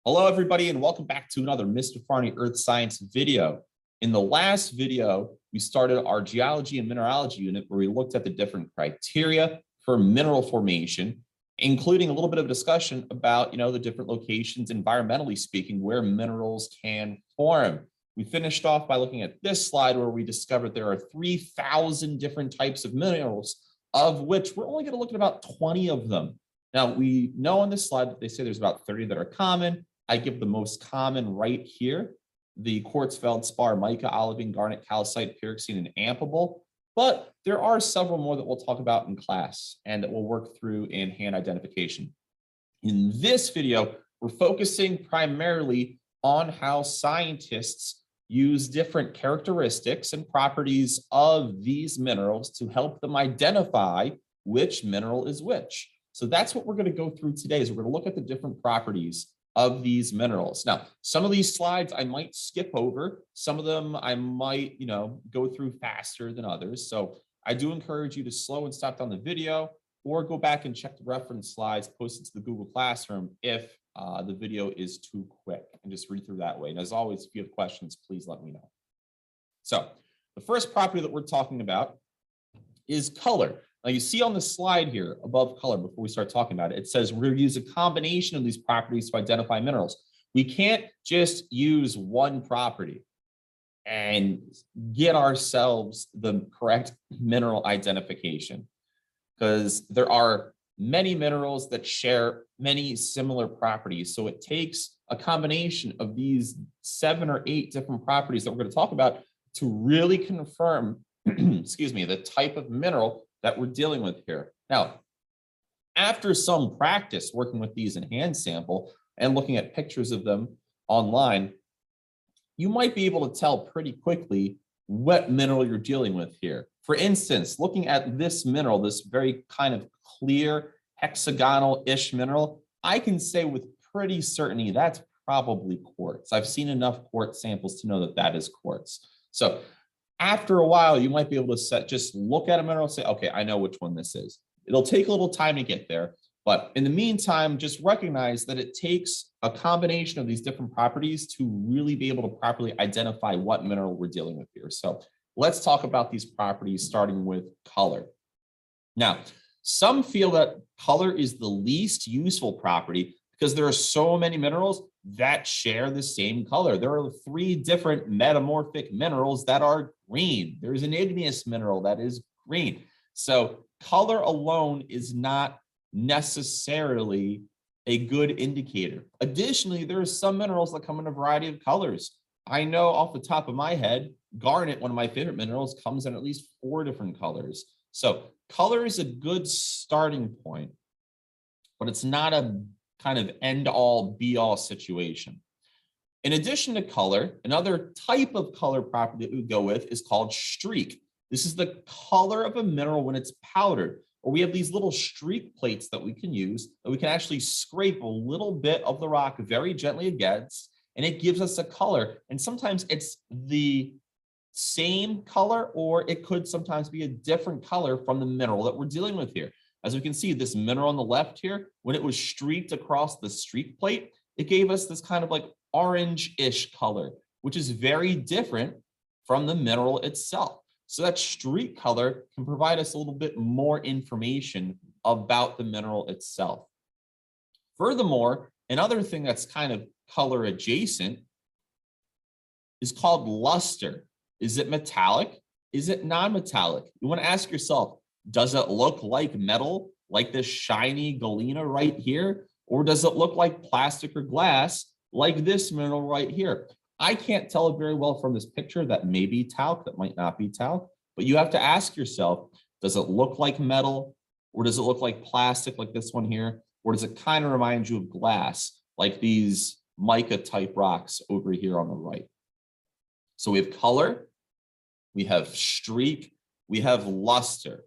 Hello, everybody, and welcome back to another Mr. Farney Earth Science video. In the last video, we started our geology and mineralogy unit where we looked at the different criteria for mineral formation, including a little bit of discussion about, the different locations, environmentally speaking, where minerals can form. We finished off by looking at this slide where we discovered there are 3,000 different types of minerals, of which we're only going to look at about 20 of them. Now, we know on this slide that they say there's about 30 that are common. I give the most common right here, the quartz, feldspar, mica, olivine, garnet, calcite, pyroxene, and amphibole. But there are several more that we'll talk about in class and that we'll work through in hand identification. In this video, we're focusing primarily on how scientists use different characteristics and properties of these minerals to help them identify which mineral is which. So that's what we're going to go through today, is we're going to look at the different properties of these minerals. Now, some of these slides I might skip over. Some of them I might, go through faster than others. So I do encourage you to slow and stop down the video or go back and check the reference slides posted to the Google Classroom if the video is too quick, and just read through that way. And as always, if you have questions, please let me know. So the first property that we're talking about is color. Now you see on the slide here above color, before we start talking about it, it says we're going to use a combination of these properties to identify minerals. We can't just use one property and get ourselves the correct mineral identification, because there are many minerals that share many similar properties. So it takes a combination of these 7 or 8 different properties that we're going to talk about to really confirm, excuse me, the type of mineral that we're dealing with here. Now, after some practice working with these in hand sample and looking at pictures of them online, you might be able to tell pretty quickly what mineral you're dealing with here. For instance, looking at this mineral, this very kind of clear hexagonal-ish mineral, I can say with pretty certainty that's probably quartz. I've seen enough quartz samples to know that that is quartz. So after a while, you might be able to just look at a mineral and say, okay, I know which one this is. It'll take a little time to get there. But in the meantime, just recognize that it takes a combination of these different properties to really be able to properly identify what mineral we're dealing with here. So let's talk about these properties, starting with color. Now, some feel that color is the least useful property because there are so many minerals that share the same color. There are 3 different metamorphic minerals that are green. There's an igneous mineral that is green. So color alone is not necessarily a good indicator. Additionally, there are some minerals that come in a variety of colors. I know off the top of my head, garnet, one of my favorite minerals, comes in at least 4 different colors. So color is a good starting point, but it's not a kind of end-all, be-all situation. In addition to color, another type of color property that we go with is called streak. This is the color of a mineral when it's powdered, or we have these little streak plates that we can use that we can actually scrape a little bit of the rock very gently against, and it gives us a color. And sometimes it's the same color, or it could sometimes be a different color from the mineral that we're dealing with here. As we can see, this mineral on the left here, when it was streaked across the streak plate, it gave us this kind of like orange-ish color, which is very different from the mineral itself. So that streak color can provide us a little bit more information about the mineral itself. Furthermore, another thing that's kind of color adjacent is called luster. Is it metallic? Is it non-metallic? You want to ask yourself, does it look like metal, like this shiny galena right here? Or does it look like plastic or glass, like this mineral right here? I can't tell it very well from this picture. That may be talc, that might not be talc. But you have to ask yourself, does it look like metal? Or does it look like plastic, like this one here? Or does it kind of remind you of glass, like these mica type rocks over here on the right? So we have color, we have streak, we have luster.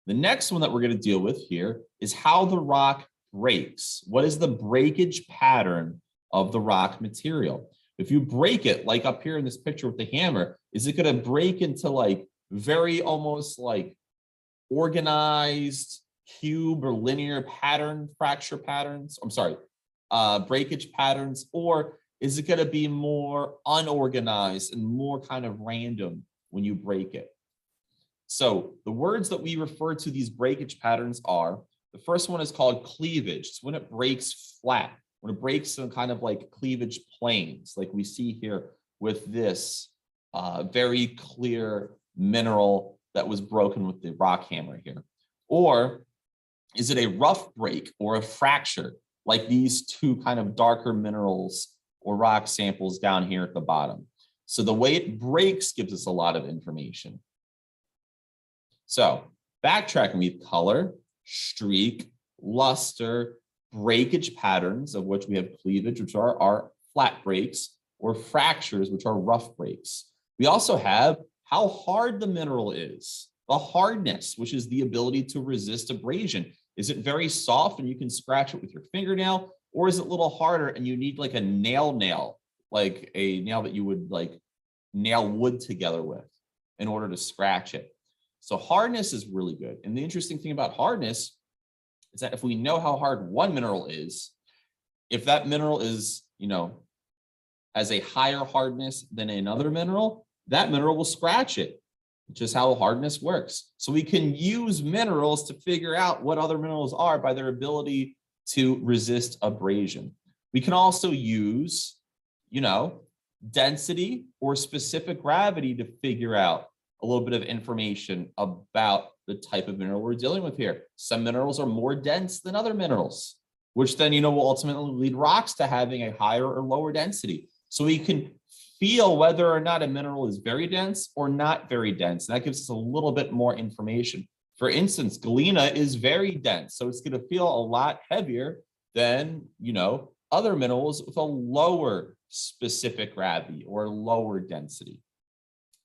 The next one that we're going to deal with here is how the rock breaks. What is the breakage pattern of the rock material? If you break it, like up here in this picture with the hammer, is it going to break into like very almost like organized cube or linear pattern fracture patterns? I'm sorry, breakage patterns, or is it going to be more unorganized and more kind of random when you break it? So the words that we refer to these breakage patterns are, the first one is called cleavage. It's when it breaks flat, when it breaks in kind of like cleavage planes, like we see here with this very clear mineral that was broken with the rock hammer here. Or is it a rough break or a fracture, like these two kind of darker minerals or rock samples down here at the bottom? So the way it breaks gives us a lot of information. So backtracking, we have color, streak, luster, breakage patterns, of which we have cleavage, which are our flat breaks, or fractures, which are rough breaks. We also have how hard the mineral is, the hardness, which is the ability to resist abrasion. Is it very soft and you can scratch it with your fingernail, or is it a little harder and you need like a nail, like a nail that you would like nail wood together with in order to scratch it? So hardness is really good. And the interesting thing about hardness is that if we know how hard one mineral is, if that mineral is, has a higher hardness than another mineral, that mineral will scratch it, which is how hardness works. So we can use minerals to figure out what other minerals are by their ability to resist abrasion. We can also use, density or specific gravity to figure out a little bit of information about the type of mineral we're dealing with here. Some minerals are more dense than other minerals, which then, will ultimately lead rocks to having a higher or lower density. So we can feel whether or not a mineral is very dense or not very dense. And that gives us a little bit more information. For instance, galena is very dense, so it's going to feel a lot heavier than, other minerals with a lower specific gravity or lower density.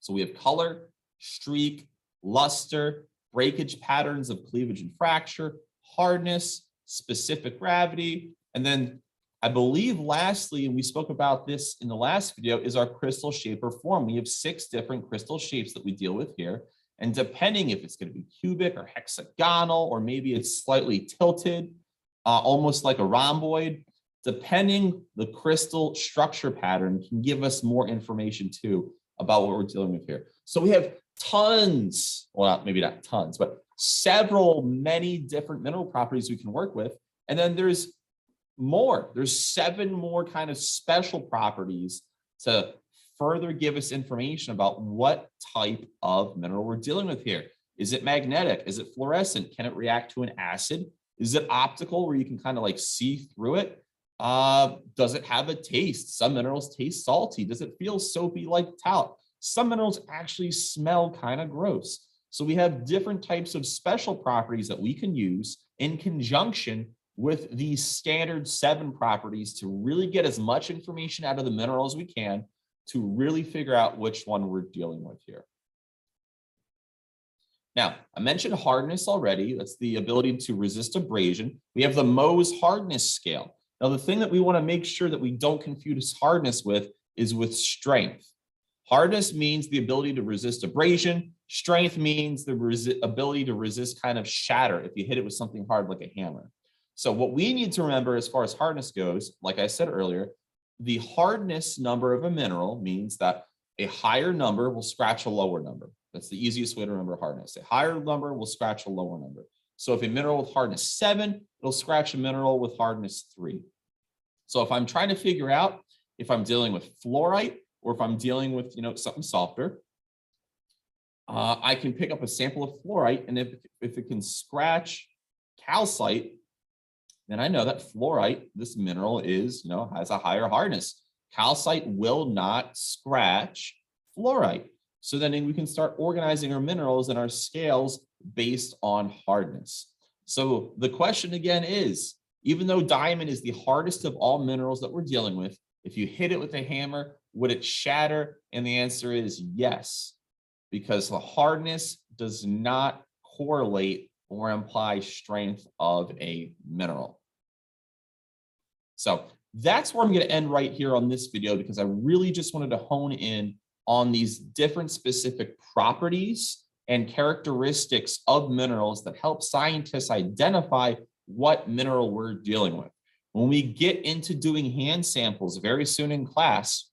So we have color, streak, luster, breakage patterns of cleavage and fracture, hardness, specific gravity, and then I believe lastly, and we spoke about this in the last video, is our crystal shape or form. We have 6 different crystal shapes that we deal with here. And depending if it's going to be cubic or hexagonal, or maybe it's slightly tilted, almost like a rhomboid, depending the crystal structure pattern can give us more information too about what we're dealing with here. So we have tons, well, maybe not tons, but many different mineral properties we can work with. And then there's 7 more kind of special properties to further give us information about what type of mineral we're dealing with here. Is it magnetic? Is it fluorescent? Can it react to an acid? Is it optical where you can kind of like see through it? Does it have a taste? Some minerals taste salty. Does it feel soapy like talc? Some minerals actually smell kind of gross. So we have different types of special properties that we can use in conjunction with these standard 7 properties to really get as much information out of the mineral as we can to really figure out which one we're dealing with here. Now, I mentioned hardness already. That's the ability to resist abrasion. We have the Mohs hardness scale. Now, the thing that we want to make sure that we don't confuse hardness with is with strength. Hardness means the ability to resist abrasion. Strength means the ability to resist kind of shatter if you hit it with something hard like a hammer. So what we need to remember as far as hardness goes, like I said earlier, the hardness number of a mineral means that a higher number will scratch a lower number. That's the easiest way to remember hardness. A higher number will scratch a lower number. So if a mineral with hardness 7, it'll scratch a mineral with hardness 3. So if I'm trying to figure out if I'm dealing with fluorite or if I'm dealing with, something softer, I can pick up a sample of fluorite, and if it can scratch calcite, then I know that fluorite, this mineral is, has a higher hardness. Calcite will not scratch fluorite. So then we can start organizing our minerals and our scales based on hardness. So the question again is, even though diamond is the hardest of all minerals that we're dealing with, if you hit it with a hammer, would it shatter? And the answer is yes, because the hardness does not correlate or imply strength of a mineral. So that's where I'm going to end right here on this video, because I really just wanted to hone in on these different specific properties and characteristics of minerals that help scientists identify what mineral we're dealing with. When we get into doing hand samples very soon in class,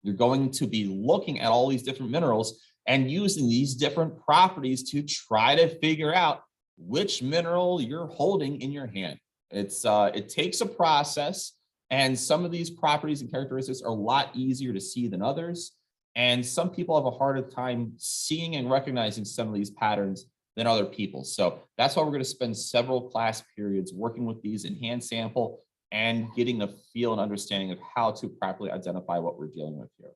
you're going to be looking at all these different minerals and using these different properties to try to figure out which mineral you're holding in your hand. It takes a process, and some of these properties and characteristics are a lot easier to see than others. And some people have a harder time seeing and recognizing some of these patterns than other people. So that's why we're going to spend several class periods working with these in hand sample and getting a feel and understanding of how to properly identify what we're dealing with here.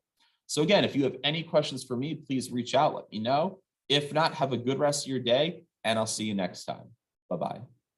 So again, if you have any questions for me, please reach out, let me know. If not, have a good rest of your day, and I'll see you next time. Bye-bye.